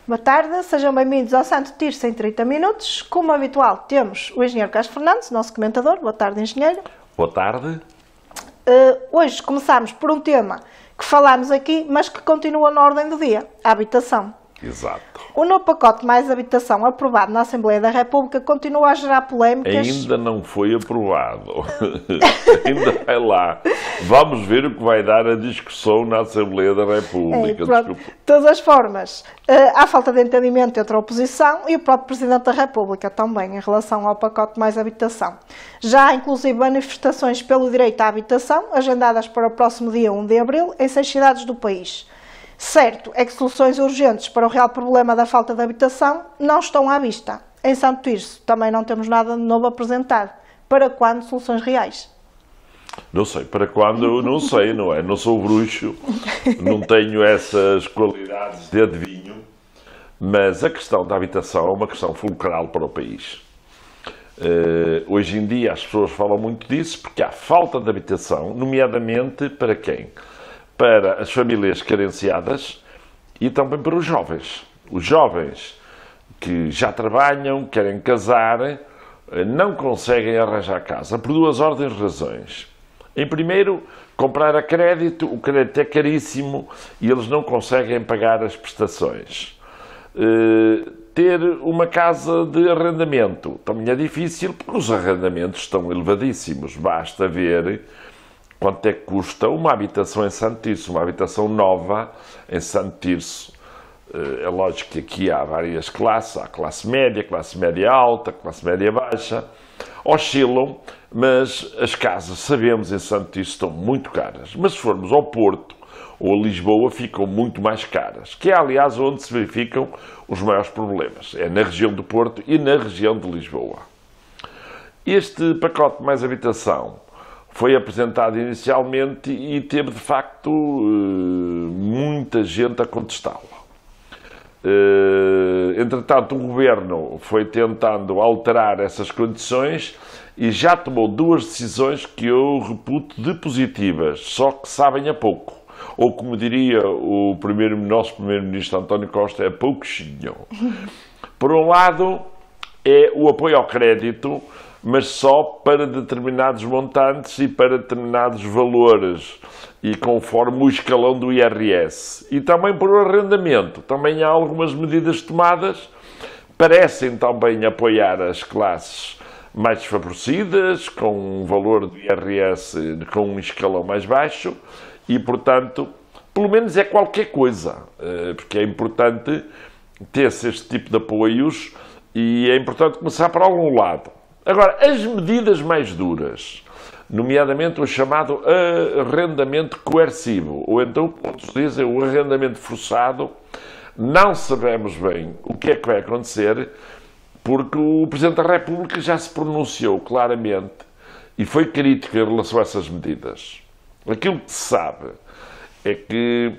Boa tarde, sejam bem-vindos ao Santo Tirso em 30 minutos. Como habitual, temos o engenheiro Carlos Fernandes, nosso comentador. Boa tarde, engenheiro. Boa tarde. Hoje começamos por um tema que falámos aqui, mas que continua na ordem do dia, a habitação. Exato. O novo pacote mais habitação aprovado na Assembleia da República continua a gerar polémicas. Ainda não foi aprovado. Ainda vai lá. Vamos ver o que vai dar a discussão na Assembleia da República. De todas as formas, há falta de entendimento entre a oposição e o próprio Presidente da República também em relação ao pacote mais habitação. Já há inclusive manifestações pelo direito à habitação, agendadas para o próximo dia 1 de abril, em 6 cidades do país. Certo é que soluções urgentes para o real problema da falta de habitação não estão à vista. Em Santo Tirso também não temos nada de novo a apresentar. Para quando soluções reais? Não sei, para quando, não sei, não é? Não sou bruxo, não tenho essas qualidades de adivinho, mas a questão da habitação é uma questão fulcral para o país. Hoje em dia as pessoas falam muito disso porque há falta de habitação, nomeadamente para quem? Para as famílias carenciadas e também para os jovens. Os jovens que já trabalham, querem casar, não conseguem arranjar casa por duas ordens de razões. Em primeiro, comprar a crédito, o crédito é caríssimo e eles não conseguem pagar as prestações. Ter uma casa de arrendamento também é difícil porque os arrendamentos estão elevadíssimos. Basta ver quanto é que custa uma habitação em Santo Tirso, uma habitação nova em Santo Tirso. É lógico que aqui há várias classes, há classe média alta, classe média baixa, oscilam, mas as casas, sabemos, em Santo Tirso estão muito caras. Mas se formos ao Porto ou a Lisboa, ficam muito mais caras, que é, aliás, onde se verificam os maiores problemas. É na região do Porto e na região de Lisboa. Este pacote mais habitação foi apresentado inicialmente e teve, de facto, muita gente a contestá-lo. Entretanto, o Governo foi tentando alterar essas condições e já tomou duas decisões que eu reputo de positivas, só que sabem a pouco. Ou, como diria o nosso Primeiro-Ministro António Costa, é pouquinho. Por um lado, é o apoio ao crédito, mas só para determinados montantes e para determinados valores e conforme o escalão do IRS. E também por arrendamento. Também há algumas medidas tomadas, parecem também apoiar as classes mais desfavorecidas, com um valor do IRS com um escalão mais baixo e, portanto, pelo menos é qualquer coisa, porque é importante ter-se este tipo de apoios e é importante começar por algum lado. Agora, as medidas mais duras, nomeadamente o chamado arrendamento coercivo, ou então, como se diz, o arrendamento forçado, não sabemos bem o que é que vai acontecer, porque o Presidente da República já se pronunciou claramente e foi crítico em relação a essas medidas. Aquilo que se sabe é que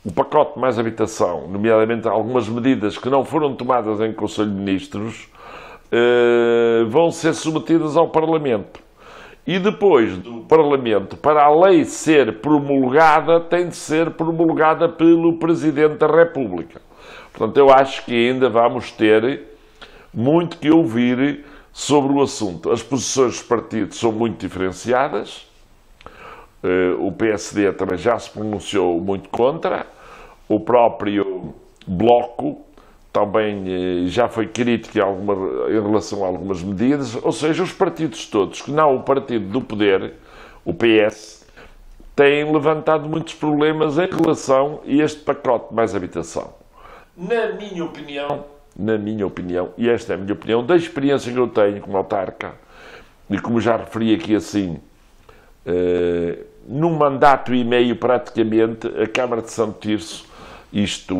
o pacote mais habitação, nomeadamente algumas medidas que não foram tomadas em Conselho de Ministros, vão ser submetidas ao Parlamento. E depois do Parlamento, para a lei ser promulgada, tem de ser promulgada pelo Presidente da República. Portanto, eu acho que ainda vamos ter muito que ouvir sobre o assunto. As posições dos partidos são muito diferenciadas. O PSD também já se pronunciou muito contra. O próprio Bloco também já foi crítico em relação a algumas medidas, ou seja, os partidos todos, que não o partido do poder, o PS, têm levantado muitos problemas em relação a este pacote mais habitação. Na minha opinião, e esta é a minha opinião, da experiência que eu tenho como autarca, e como já referi aqui assim, num mandato e meio praticamente, a Câmara de Santo Tirso, isto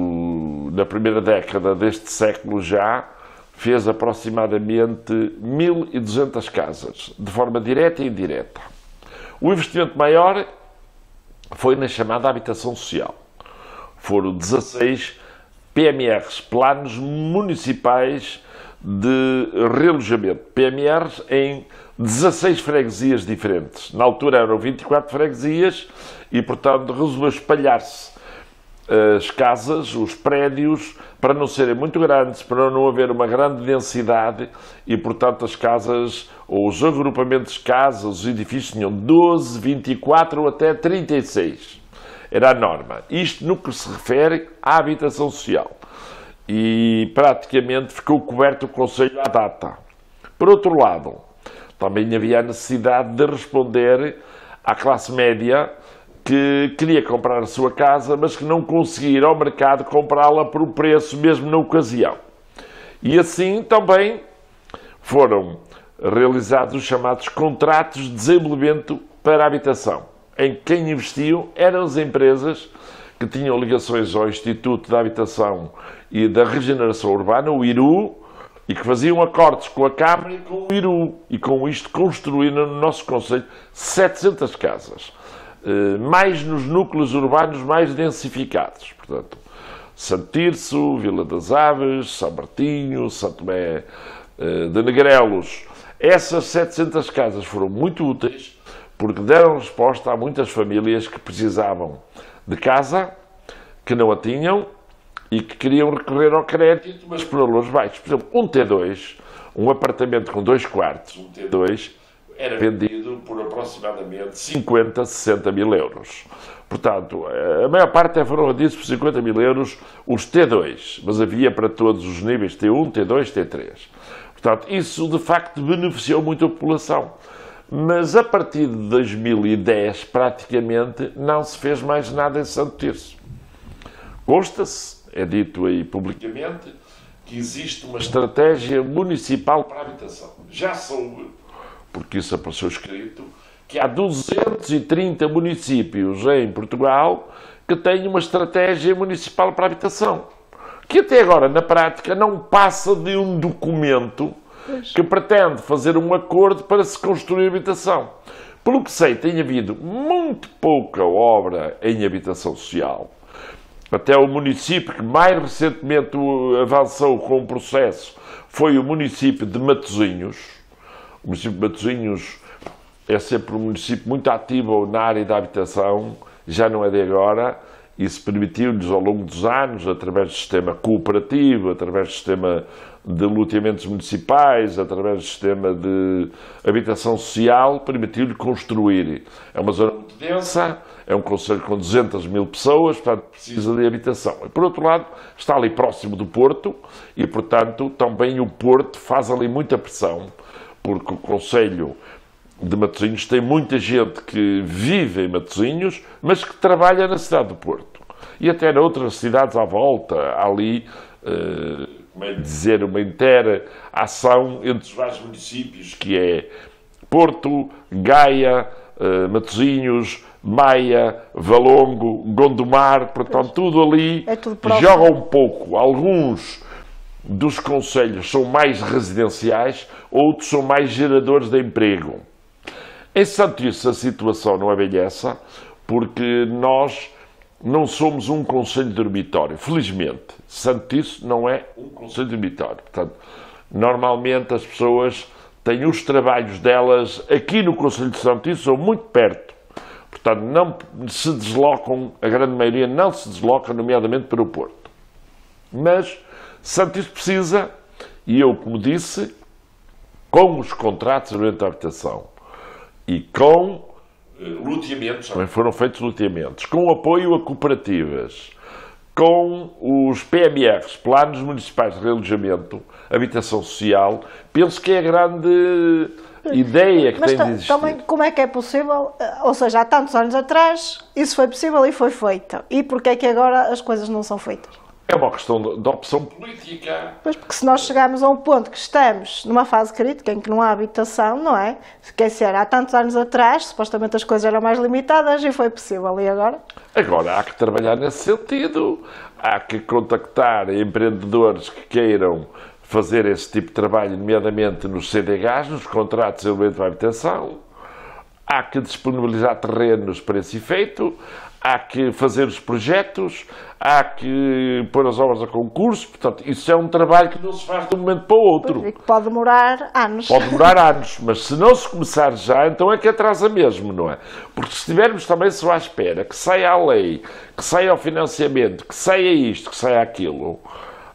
na primeira década deste século já, fez aproximadamente 1.200 casas, de forma direta e indireta. O investimento maior foi na chamada habitação social. Foram 16 PMRs, Planos Municipais de Realojamento. PMRs em 16 freguesias diferentes. Na altura eram 24 freguesias e, portanto, resolveu espalhar-se as casas, os prédios, para não serem muito grandes, para não haver uma grande densidade e, portanto, as casas, ou os agrupamentos de casas, os edifícios tinham 12, 24 ou até 36. Era a norma. Isto no que se refere à habitação social. E praticamente ficou coberto o Conselho à data. Por outro lado, também havia a necessidade de responder à classe média que queria comprar a sua casa, mas que não conseguia ir ao mercado comprá-la por um preço mesmo na ocasião. E assim também foram realizados os chamados contratos de desenvolvimento para a habitação, em que quem investiu eram as empresas que tinham ligações ao Instituto da Habitação e da Regeneração Urbana, o IRU, e que faziam acordos com a Câmara e com o IRU, e com isto construíram no nosso concelho 700 casas, mais nos núcleos urbanos mais densificados, portanto, Santo Tirso, Vila das Aves, São Martinho, Santo Tomé de Negrelos. Essas 700 casas foram muito úteis porque deram resposta a muitas famílias que precisavam de casa, que não a tinham e que queriam recorrer ao crédito, mas por valores baixos. Por exemplo, um T2, um apartamento com 2 quartos, um T2, era vendido por aproximadamente 50, 60 mil euros. Portanto, a maior parte foram vendidos por 50 mil euros os T2, mas havia para todos os níveis T1, T2, T3. Portanto, isso de facto beneficiou muito a população. Mas a partir de 2010, praticamente, não se fez mais nada em Santo Tirso. Consta-se, é dito aí publicamente, que existe uma estratégia municipal para a habitação. Já soube, porque isso apareceu escrito, que há 230 municípios em Portugal que têm uma estratégia municipal para a habitação, que até agora, na prática, não passa de um documento que pretende fazer um acordo para se construir habitação. Pelo que sei, tem havido muito pouca obra em habitação social. Até o município que mais recentemente avançou com o processo foi o município de Matosinhos. O município de Matosinhos é sempre um município muito ativo na área da habitação, já não é de agora. Isso permitiu-lhes ao longo dos anos, através do sistema cooperativo, através do sistema de loteamentos municipais, através do sistema de habitação social, permitiu-lhe construir. É uma zona muito densa, é um concelho com 200 mil pessoas, portanto precisa de habitação. E, por outro lado, está ali próximo do Porto e, portanto, também o Porto faz ali muita pressão, porque o concelho de Matosinhos tem muita gente que vive em Matosinhos, mas que trabalha na cidade do Porto. E até em outras cidades à volta, há ali, como é dizer, uma inteira ação entre os vários municípios, que é Porto, Gaia, Matosinhos, Maia, Valongo, Gondomar, portanto, tudo ali joga um pouco. Alguns dos concelhos são mais residenciais, outros são mais geradores de emprego. Em Santo Tirso a situação não é bem essa, porque nós não somos um concelho dormitório, felizmente. Santo Tirso não é um concelho dormitório. Portanto, normalmente as pessoas têm os trabalhos delas aqui no concelho de Santo Tirso, são muito perto. Portanto, não se deslocam, a grande maioria não se desloca, nomeadamente para o Porto. Mas Santo Tirso precisa, e eu, como disse, com os contratos de habitação, e com loteamentos, também foram feitos loteamentos, com apoio a cooperativas, com os PMRs, Planos Municipais de Realojamento, Habitação Social, penso que é a grande ideia que tem de existir. Mas também, como é que é possível, ou seja, há tantos anos atrás, isso foi possível e foi feito. E porquê é que agora as coisas não são feitas? É uma questão de opção política. Pois, porque se nós chegarmos a um ponto que estamos numa fase crítica em que não há habitação, não é? Quer dizer, há tantos anos atrás, supostamente as coisas eram mais limitadas e foi possível. E agora? Agora há que trabalhar nesse sentido. Há que contactar empreendedores que queiram fazer esse tipo de trabalho, nomeadamente nos CDHs, nos contratos de desenvolvimento de habitação. há que disponibilizar terrenos para esse efeito, há que fazer os projetos, há que pôr as obras a concurso. Portanto, isso é um trabalho que não se faz de um momento para o outro. E que pode demorar anos. Pode demorar anos, mas se não se começar já, então é que atrasa mesmo, não é? Porque se estivermos também só à espera que saia a lei, que saia o financiamento, que saia isto, que saia aquilo,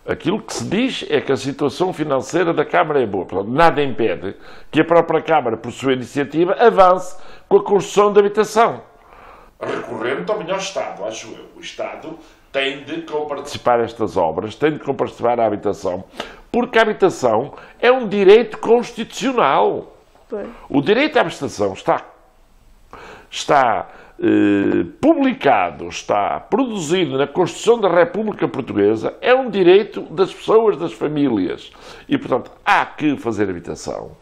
aquilo que se diz é que a situação financeira da Câmara é boa. Portanto, nada impede que a própria Câmara, por sua iniciativa, avance com a construção de habitação. Recorrendo também ao Estado, acho eu. O Estado tem de comparticipar estas obras, tem de comparticipar a habitação, porque a habitação é um direito constitucional. O direito à habitação está publicado, está produzido na Constituição da República Portuguesa, é um direito das pessoas, das famílias. E, portanto, há que fazer habitação.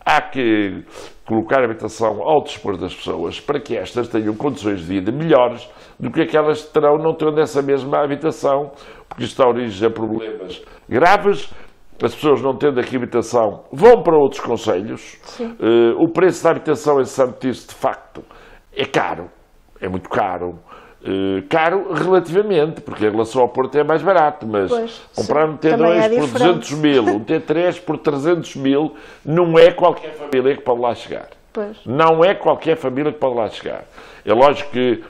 Há que colocar a habitação ao dispor das pessoas para que estas tenham condições de vida melhores do que aquelas que terão não tendo essa mesma habitação, porque isto dá origem a problemas graves. As pessoas não tendo aqui habitação vão para outros concelhos. O preço da habitação em Santice, de facto, é caro, é muito caro. Caro relativamente, porque em relação ao Porto é mais barato, mas comprar um T2 por 200 mil, um T3 por 300 mil, não é qualquer família que pode lá chegar. Não é qualquer família que pode lá chegar. É lógico que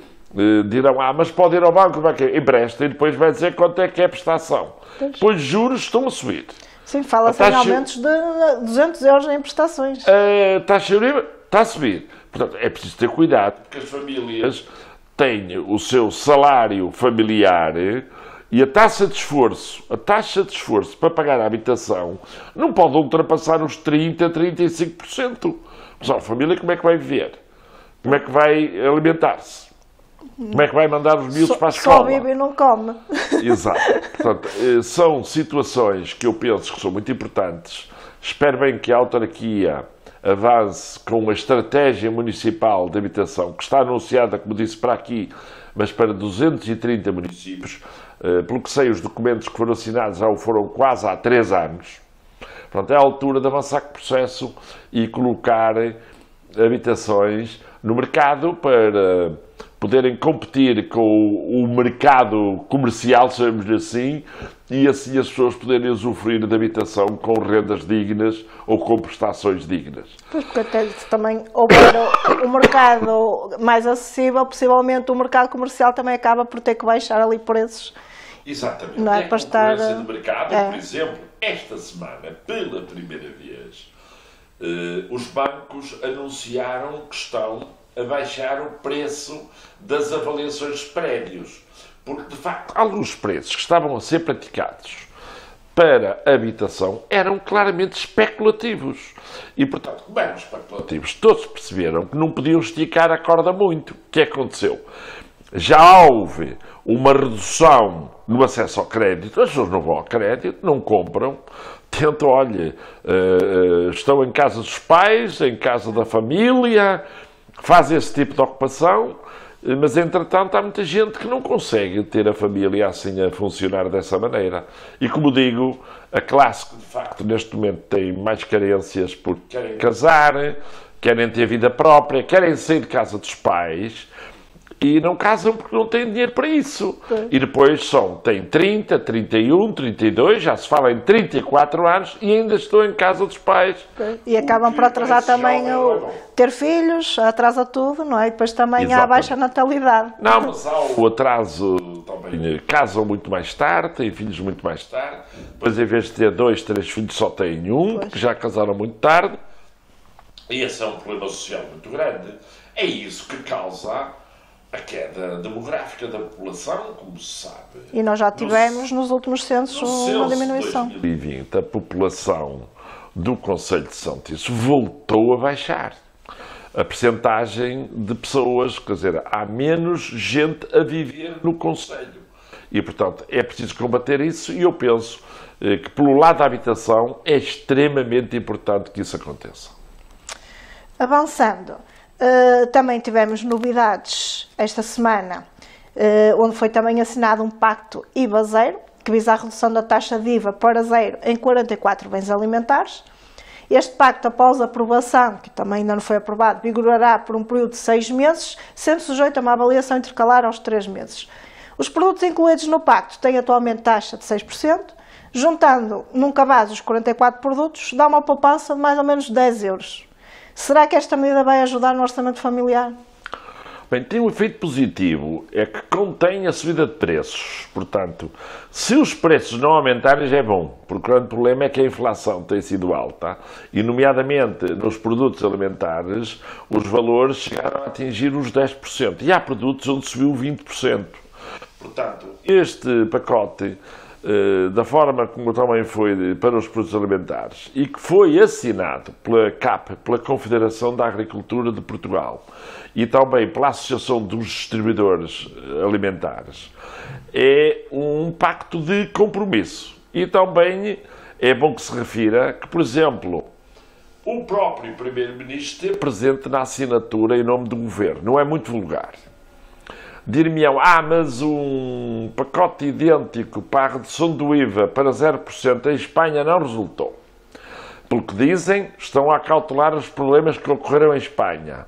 dirão, mas pode ir ao banco, empresta e depois vai dizer quanto é que é a prestação. Depois juros estão a subir. Sim, fala-se em aumentos de 200 euros em prestações. A taxa Euribor está a subir. Portanto, é preciso ter cuidado, porque as famílias têm o seu salário familiar e a taxa de esforço para pagar a habitação não pode ultrapassar os 30%, 35%. Mas a família como é que vai viver? Como é que vai alimentar-se? Como é que vai mandar os miúdos para a escola? Só vive e não come. Exato. Portanto, são situações que eu penso que são muito importantes. Espero bem que a autarquia avance com a estratégia municipal de habitação, que está anunciada, como disse, para aqui, mas para 230 municípios. Pelo que sei, os documentos que foram assinados já o foram quase há 3 anos. Portanto, é a altura de avançar com o processo e colocar habitações no mercado para poderem competir com o mercado comercial, chamemos-lhe assim, e assim as pessoas poderem usufruir de habitação com rendas dignas ou com prestações dignas. Pois, porque até também houver o mercado mais acessível, possivelmente o mercado comercial também acaba por ter que baixar ali preços. Exatamente. Não é para estar... do mercado, por exemplo, esta semana, pela primeira vez, os bancos anunciaram que estão a baixar o preço das avaliações de prédios. Porque, de facto, alguns preços que estavam a ser praticados para a habitação eram claramente especulativos. E, portanto, como eram especulativos, todos perceberam que não podiam esticar a corda muito. O que aconteceu? Já houve uma redução no acesso ao crédito, as pessoas não vão ao crédito, não compram, tentam, olha, estão em casa dos pais, em casa da família, fazem esse tipo de ocupação, mas entretanto há muita gente que não consegue ter a família assim a funcionar dessa maneira. E como digo, a classe que de facto neste momento tem mais carências porque querem casar, querem ter vida própria, querem sair de casa dos pais e não casam porque não têm dinheiro para isso. E depois têm 30, 31, 32, já se fala em 34 anos e ainda estão em casa dos pais. E acabam por atrasar também ter filhos, atrasa tudo, não é? E depois também há a baixa natalidade. Não, mas há o atraso também. Casam muito mais tarde, têm filhos muito mais tarde. Depois, em vez de ter 2, 3 filhos, só têm um, porque já casaram muito tarde. E esse é um problema social muito grande. É isso que causa a queda demográfica da população, como se sabe. E nós já tivemos nos últimos censos uma diminuição. Em 2020, a população do concelho de Santice voltou a baixar. A percentagem de pessoas, quer dizer, há menos gente a viver no concelho. E, portanto, é preciso combater isso e eu penso que, pelo lado da habitação, é extremamente importante que isso aconteça. Avançando. Também tivemos novidades esta semana, onde foi também assinado um pacto IVA zero, que visa a redução da taxa de IVA para zero em 44 bens alimentares. Este pacto, após a aprovação, que também ainda não foi aprovado, vigorará por um período de 6 meses, sendo sujeito a uma avaliação intercalar aos 3 meses. Os produtos incluídos no pacto têm atualmente taxa de 6%, juntando num cabaz os 44 produtos, dá uma poupança de mais ou menos 10 euros. Será que esta medida vai ajudar no orçamento familiar? Bem, tem um efeito positivo, é que contém a subida de preços. Portanto, se os preços não aumentarem já é bom, porque o grande problema é que a inflação tem sido alta e, nomeadamente, nos produtos alimentares, os valores chegaram a atingir os 10%. E há produtos onde subiu 20%. Portanto, este pacote, da forma como também foi para os produtos alimentares e que foi assinado pela CAP, pela Confederação da Agricultura de Portugal e também pela Associação dos Distribuidores Alimentares, é um pacto de compromisso. E também é bom que se refira que, por exemplo, o próprio Primeiro-Ministro esteve presente na assinatura em nome do Governo. Não é muito vulgar. Dir-me-ão, mas um pacote idêntico para a redução do IVA para 0% em Espanha não resultou. Pelo que dizem, estão a acautelar os problemas que ocorreram em Espanha.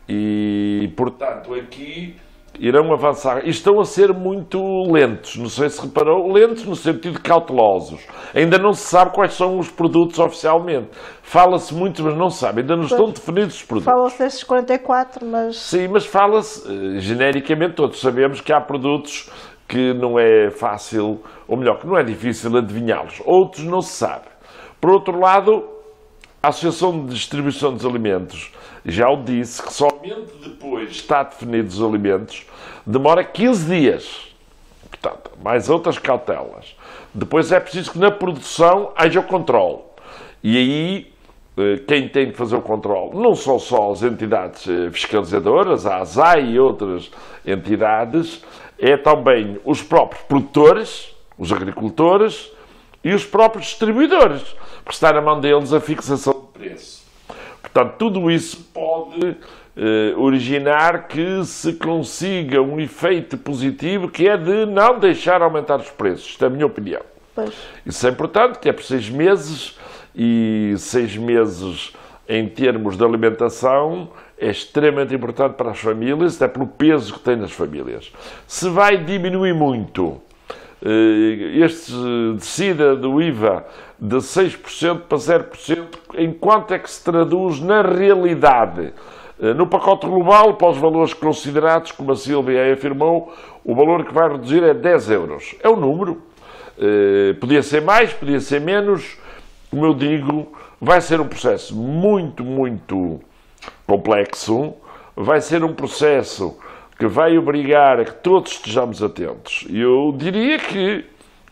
E, portanto, aqui irão avançar. E estão a ser muito lentos, não sei se reparou, lentos no sentido de cautelosos. Ainda não se sabe quais são os produtos oficialmente. Fala-se muito, mas não se sabe. Ainda não estão definidos os produtos. Fala-se desses 44, mas... Sim, mas fala-se genericamente. Todos sabemos que há produtos que não é fácil, ou melhor, que não é difícil adivinhá-los. Outros não se sabe. Por outro lado, a Associação de Distribuição dos Alimentos já o disse, que somente depois de estar definidos os alimentos demora 15 dias. Portanto, mais outras cautelas. Depois é preciso que na produção haja o controle. E aí, quem tem que fazer o controle não são só as entidades fiscalizadoras, a ASAI e outras entidades, é também os próprios produtores, os agricultores e os próprios distribuidores, porque está na mão deles a fixação de preço. Portanto, tudo isso pode originar que se consiga um efeito positivo, que é de não deixar aumentar os preços. Isto é a minha opinião. Pois. Isso é importante, que é por 6 meses, e 6 meses em termos de alimentação é extremamente importante para as famílias, até pelo peso que tem nas famílias. Se vai diminuir muito este descida do IVA de 6% para 0%, em quanto é que se traduz na realidade? No pacote global, para os valores considerados, como a Sílvia afirmou, o valor que vai reduzir é 10 euros. É o número. Podia ser mais, podia ser menos. Como eu digo, vai ser um processo muito, muito complexo. Vai ser um processo que vai obrigar a que todos estejamos atentos. Eu diria que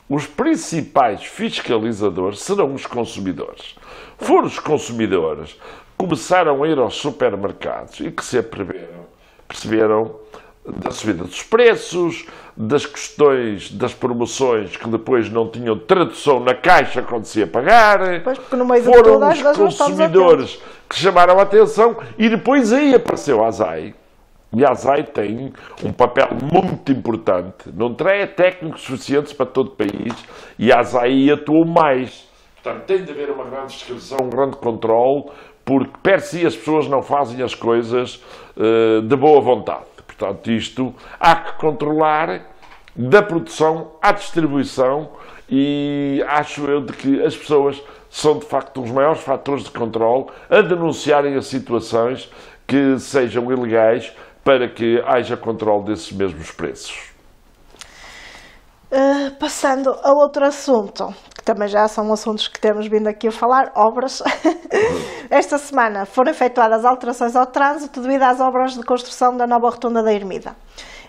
os principais fiscalizadores serão os consumidores. Foram os consumidores que começaram a ir aos supermercados e que se perceberam da subida dos preços, das questões das promoções que depois não tinham tradução na caixa quando se ia pagar. Pois, porque no meio de foram tudo, os consumidores que chamaram a atenção e depois aí apareceu a ASAI. E a ASAI tem um papel muito importante, não tem técnicos suficientes para todo o país, e a ASAI atuou mais. Portanto, tem de haver uma grande fiscalização, um grande controle, porque per si as pessoas não fazem as coisas de boa vontade. Portanto, isto há que controlar da produção à distribuição, e acho eu de que as pessoas são de facto os maiores fatores de controle a denunciarem as situações que sejam ilegais, para que haja controle desses mesmos preços. Passando a outro assunto, que também já são assuntos que temos vindo aqui a falar, obras. Esta semana foram efetuadas alterações ao trânsito devido às obras de construção da nova rotunda da Ermida.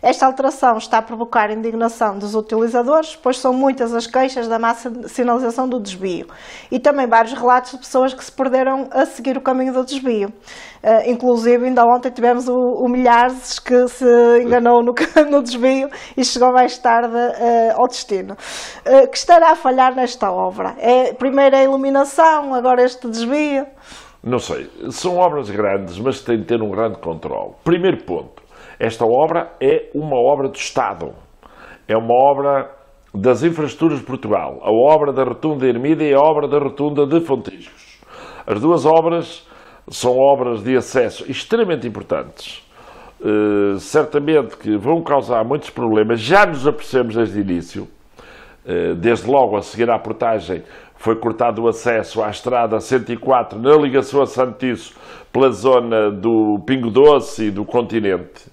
Esta alteração está a provocar indignação dos utilizadores, pois são muitas as queixas da má sinalização do desvio e também vários relatos de pessoas que se perderam a seguir o caminho do desvio. Inclusive, ainda ontem tivemos o Milhares que se enganou no desvio e chegou mais tarde ao destino. Que estará a falhar nesta obra? Primeiro a iluminação, agora este desvio? Não sei. São obras grandes, mas têm de ter um grande controle. Primeiro ponto. Esta obra é uma obra do Estado, é uma obra das infraestruturas de Portugal. A obra da rotunda de Ermida é a obra da rotunda de Fontiscos. As duas obras são obras de acesso extremamente importantes. Certamente que vão causar muitos problemas, já nos apercebemos desde o início. Desde logo a seguir à portagem foi cortado o acesso à estrada 104 na ligação a Santiço pela zona do Pingo Doce e do Continente.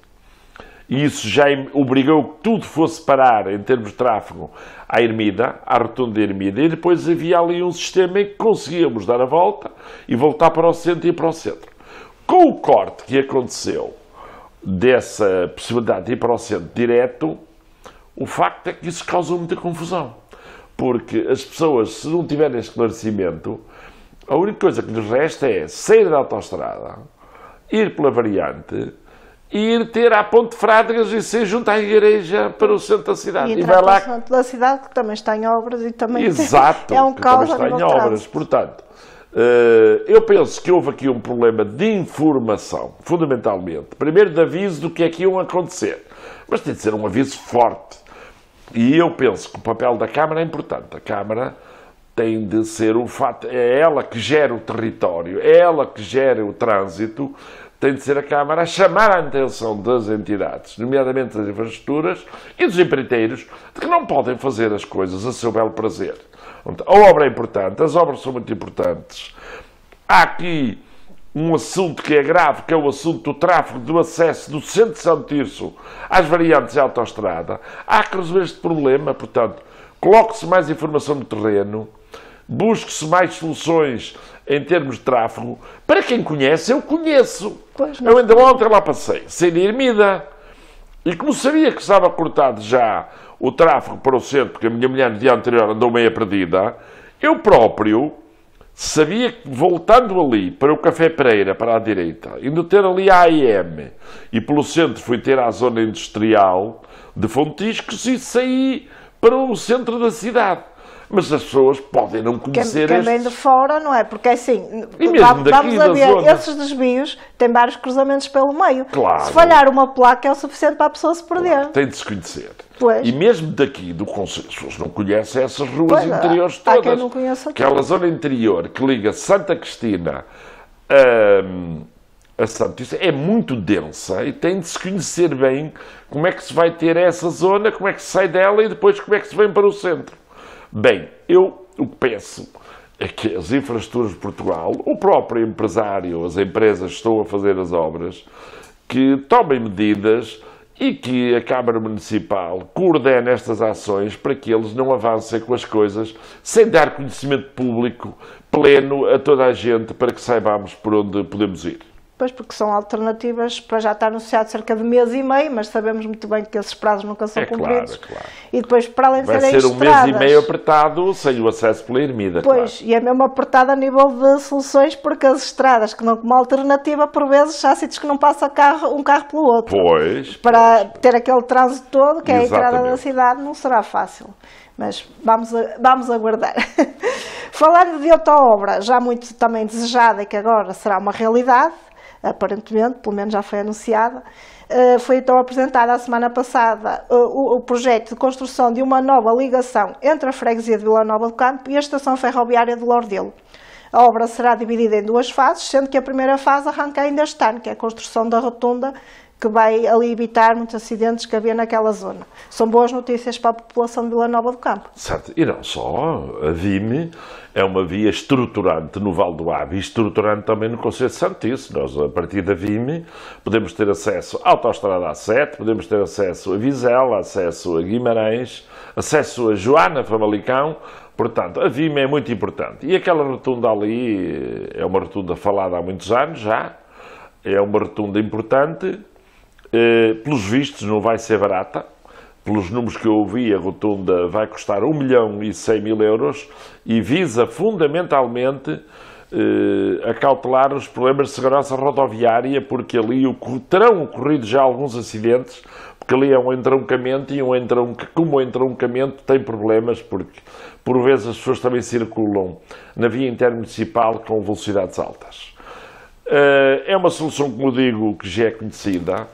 E isso já obrigou que tudo fosse parar em termos de tráfego à Ermida, à rotunda de Ermida, e depois havia ali um sistema em que conseguíamos dar a volta e voltar para o centro e ir para o centro. Com o corte que aconteceu dessa possibilidade de ir para o centro direto, o facto é que isso causou muita confusão, porque as pessoas, se não tiverem esclarecimento, a única coisa que lhes resta é sair da autoestrada, ir pela variante, ir ter à Ponte Frádegas e ser junto à igreja para o centro da cidade. E entrar para o centro da cidade, que também está em obras e também exato, é um caos também está em obras. Portanto, eu penso que houve aqui um problema de informação, fundamentalmente. Primeiro de aviso do que é que iam acontecer, mas tem de ser um aviso forte. E eu penso que o papel da Câmara é importante. A Câmara tem de ser o fato, é ela que gera o território, é ela que gera o trânsito, tem de ser a Câmara a chamar a atenção das entidades, nomeadamente das infraestruturas e dos empreiteiros, de que não podem fazer as coisas a seu belo prazer. A obra é importante, as obras são muito importantes. Há aqui um assunto que é grave, que é o assunto do tráfego, do acesso do centro de São Tirso às variantes de autoestrada. Há que resolver este problema, portanto, coloque-se mais informação no terreno, busque-se mais soluções em termos de tráfego. Para quem conhece, eu conheço. Eu ainda ontem lá passei, sem Ermida, e como sabia que estava cortado já o tráfego para o centro, porque a minha mulher no dia anterior andou meia perdida, eu próprio sabia que, voltando ali para o Café Pereira, para a direita, indo ter ali a AIM, e pelo centro fui ter a zona industrial de Fontiscos e saí para o centro da cidade. Mas as pessoas podem não conhecer quem vem de fora, não é? Porque assim, e mesmo vamos a ver, zona, esses desvios têm vários cruzamentos pelo meio. Claro. Se falhar uma placa é o suficiente para a pessoa se perder. Claro, tem de se conhecer. Pois. E mesmo daqui do Conselho, as pessoas não conhecem essas ruas interiores todas. Há quem não conheça aquela zona interior que liga Santa Cristina a Santiço é muito densa e tem de se conhecer bem como é que se vai ter essa zona, como é que se sai dela e depois como é que se vem para o centro. Bem, eu o que peço é que as infraestruturas de Portugal, o próprio empresário, as empresas que estão a fazer as obras, que tomem medidas e que a Câmara Municipal coordene estas ações para que eles não avancem com as coisas sem dar conhecimento público pleno a toda a gente para que saibamos por onde podemos ir. Pois, porque são alternativas, para já estar anunciado cerca de mês e meio, mas sabemos muito bem que esses prazos nunca são cumpridos. Claro. E depois, para além de serem vai ser estradas, mês e meio apertado sem o acesso pela Ermida. Pois, claro. E é mesmo apertado a nível de soluções, porque as estradas que não como alternativa, por vezes, há sítios que não passa um carro pelo outro. Para ter aquele trânsito todo, que é a entrada da cidade, não será fácil. Mas vamos aguardar. Falando de outra obra, já muito também desejada e que agora será uma realidade, aparentemente, pelo menos já foi anunciada, foi então apresentada a semana passada o projeto de construção de uma nova ligação entre a freguesia de Vila Nova do Campo e a estação ferroviária de Lordelo. A obra será dividida em duas fases, sendo que a primeira fase arranca ainda este ano, que é a construção da rotunda, que vai ali evitar muitos acidentes que havia naquela zona. São boas notícias para a população de Vila Nova do Campo. Certo. E não só, a VIM é uma via estruturante no Val do Ave e estruturante também no Concelho de Santiço. Nós, a partir da VIM, podemos ter acesso à autoestrada A7, podemos ter acesso a Vizela, acesso a Guimarães, acesso a Joana, Famalicão. Portanto, a VIM é muito importante. E aquela rotunda ali é uma rotunda falada há muitos anos já, é uma rotunda importante. Pelos vistos não vai ser barata, pelos números que eu ouvi a rotunda vai custar 1.100.000 euros e visa fundamentalmente acautelar os problemas de segurança rodoviária, porque ali terão ocorrido já alguns acidentes, porque ali é um entroncamento e como o entroncamento tem problemas, porque por vezes as pessoas também circulam na via intermunicipal com velocidades altas. É uma solução, como digo, que já é conhecida.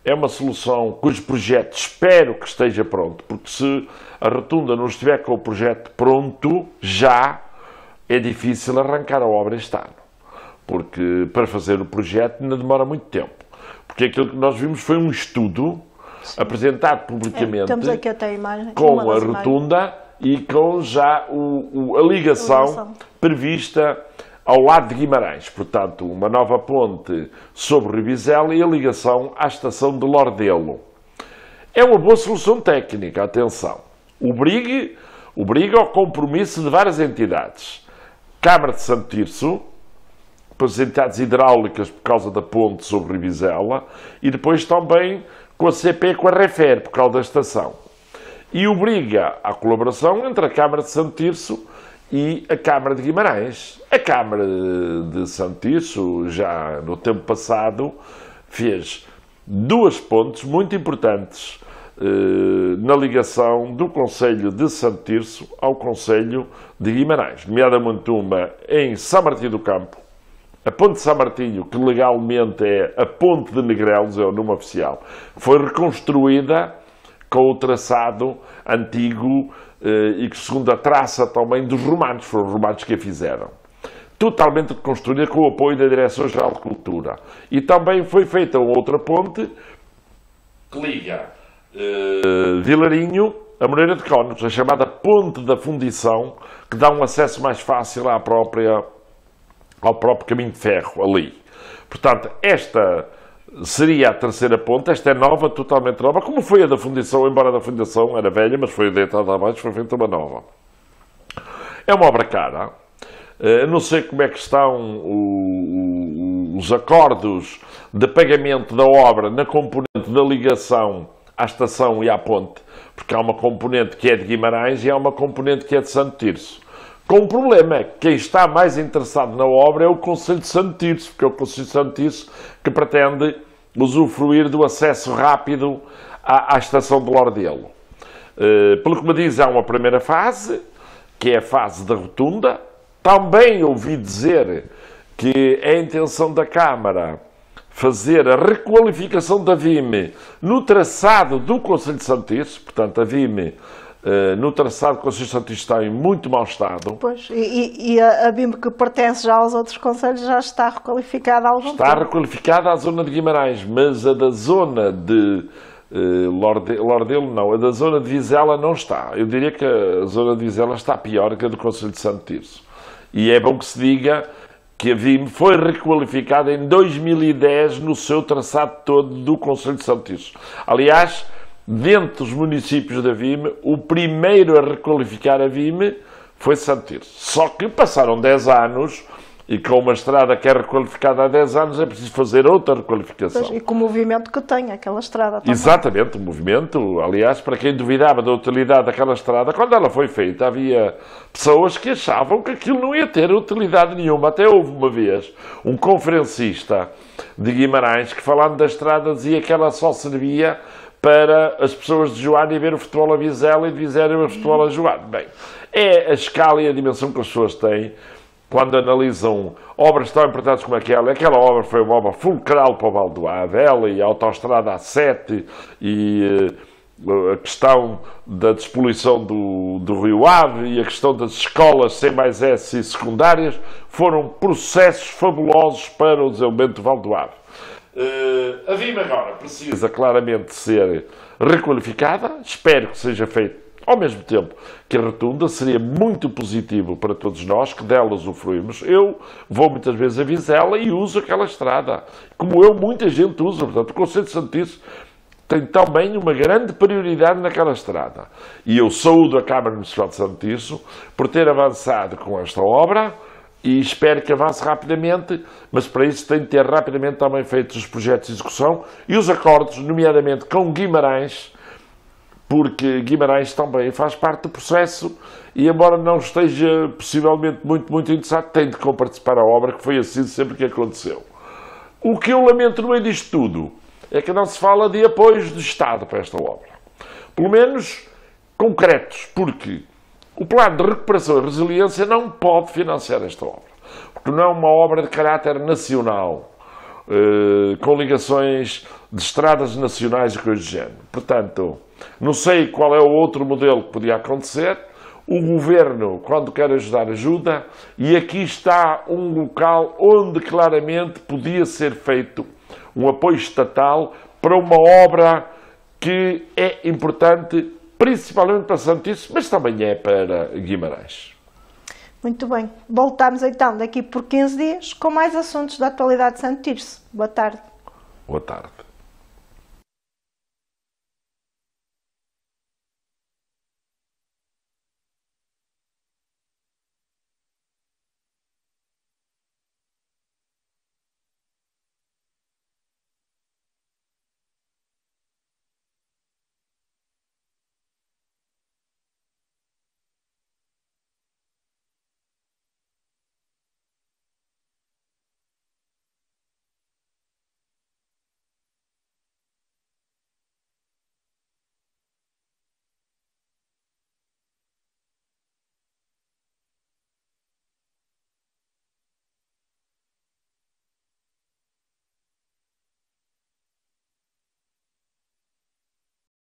É uma solução cujo projeto espero que esteja pronto, porque se a rotunda não estiver com o projeto pronto, já é difícil arrancar a obra este ano. porque para fazer o projeto ainda demora muito tempo. Porque aquilo que nós vimos foi um estudo apresentado publicamente temos aqui até a imagem, com a rotunda e com já a ligação prevista ao lado de Guimarães. Portanto, uma nova ponte sobre o Rio Vizela e a ligação à estação de Lordelo. É uma boa solução técnica, atenção. Obriga ao compromisso de várias entidades. Câmara de Santo Tirso, as entidades hidráulicas por causa da ponte sobre o Rio Vizela, e depois também com a CP e com a Refer, por causa da estação. E obriga à colaboração entre a Câmara de Santo Tirso e a Câmara de Guimarães. A Câmara de Santo Tirso, já no tempo passado, fez duas pontes muito importantes na ligação do Concelho de Santo Tirso ao Concelho de Guimarães, nomeadamente uma em São Martinho do Campo, a Ponte de São Martinho, que legalmente é a Ponte de Negrelos, é o nome oficial, foi reconstruída com o traçado antigo e que, segundo a traça também dos romanos, foram os romanos que a fizeram. Totalmente reconstruída com o apoio da Direção-Geral de Cultura. E também foi feita outra ponte que liga Vilarinho a Moreira de Cónegos, a chamada Ponte da Fundição, que dá um acesso mais fácil ao próprio caminho de ferro ali. Portanto, esta seria a terceira ponte. Esta é nova, totalmente nova, como foi a da Fundição, embora a da Fundição era velha, mas foi deitada abaixo, foi feita uma nova. É uma obra cara. Não sei como é que estão os acordos de pagamento da obra na componente da ligação à estação e à ponte, porque há uma componente que é de Guimarães e há uma componente que é de Santo Tirso. Com um problema é que quem está mais interessado na obra é o Concelho de Santo Tirso, porque é o Concelho de Santo Tirso que pretende usufruir do acesso rápido à estação de Lordelo. Pelo que me diz, há uma primeira fase, que é a fase da rotunda. Também ouvi dizer que é a intenção da Câmara fazer a requalificação da VIME no traçado do Concelho de Santo Tirso. Portanto, a VIME no traçado do Concelho de Santo Tirso está em muito mau estado. Pois, e a VIME que pertence já aos outros concelhos já está requalificada há algum tempo. Está requalificada à zona de Guimarães, mas a da zona de Lordelo não, a da zona de Vizela não está. Eu diria que a zona de Vizela está pior que a do Concelho de Santo Tirso. E é bom que se diga que a VIME foi requalificada em 2010 no seu traçado todo do Concelho de Santo Tirso. Aliás, dentro dos municípios da VIME, o primeiro a requalificar a VIME foi Santo Tirso. Só que passaram 10 anos e com uma estrada que é requalificada há 10 anos é preciso fazer outra requalificação. Pois, e com o movimento que tem aquela estrada também. Exatamente, o movimento. Aliás, para quem duvidava da utilidade daquela estrada, quando ela foi feita, havia pessoas que achavam que aquilo não ia ter utilidade nenhuma. Até houve uma vez um conferencista de Guimarães que, falando da estrada, dizia que ela só servia para as pessoas de Joana ir ver o futebol a Vizela e de Vizela ir ver o futebol a Joana. Bem, é a escala e a dimensão que as pessoas têm quando analisam obras tão importantes como aquela. Aquela obra foi uma obra fulcral para o Vale do Ave, ela e a autoestrada A7 e a questão da despoluição do Rio Ave e a questão das escolas C+S e secundárias foram processos fabulosos para o desenvolvimento do Vale do Ave. A VIME agora precisa claramente ser requalificada, espero que seja feito ao mesmo tempo que a rotunda. Seria muito positivo para todos nós que dela usufruímos. Eu vou muitas vezes a Vizela e uso aquela estrada, como muita gente usa. Portanto, o Concelho de Santo Tirso tem também uma grande prioridade naquela estrada. E eu saúdo a Câmara Municipal de Santo Tirso por ter avançado com esta obra e espero que avance rapidamente, mas para isso tem de ter rapidamente também feitos os projetos de execução e os acordos, nomeadamente com Guimarães, porque Guimarães também faz parte do processo e, embora não esteja possivelmente muito interessado, tem de comparticipar da obra, que foi assim sempre que aconteceu. O que eu lamento no meio disto tudo é que não se fala de apoios do Estado para esta obra. Pelo menos concretos, porque o plano de recuperação e resiliência não pode financiar esta obra, porque não é uma obra de caráter nacional, com ligações de estradas nacionais e coisas do género. Portanto, não sei qual é o outro modelo que podia acontecer. O Governo, quando quer ajudar, ajuda, e aqui está um local onde claramente podia ser feito um apoio estatal para uma obra que é importante, principalmente para Santice, mas também é para Guimarães. Muito bem. Voltamos então daqui por 15 dias com mais assuntos da atualidade de Santo Tirso. Boa tarde. Boa tarde.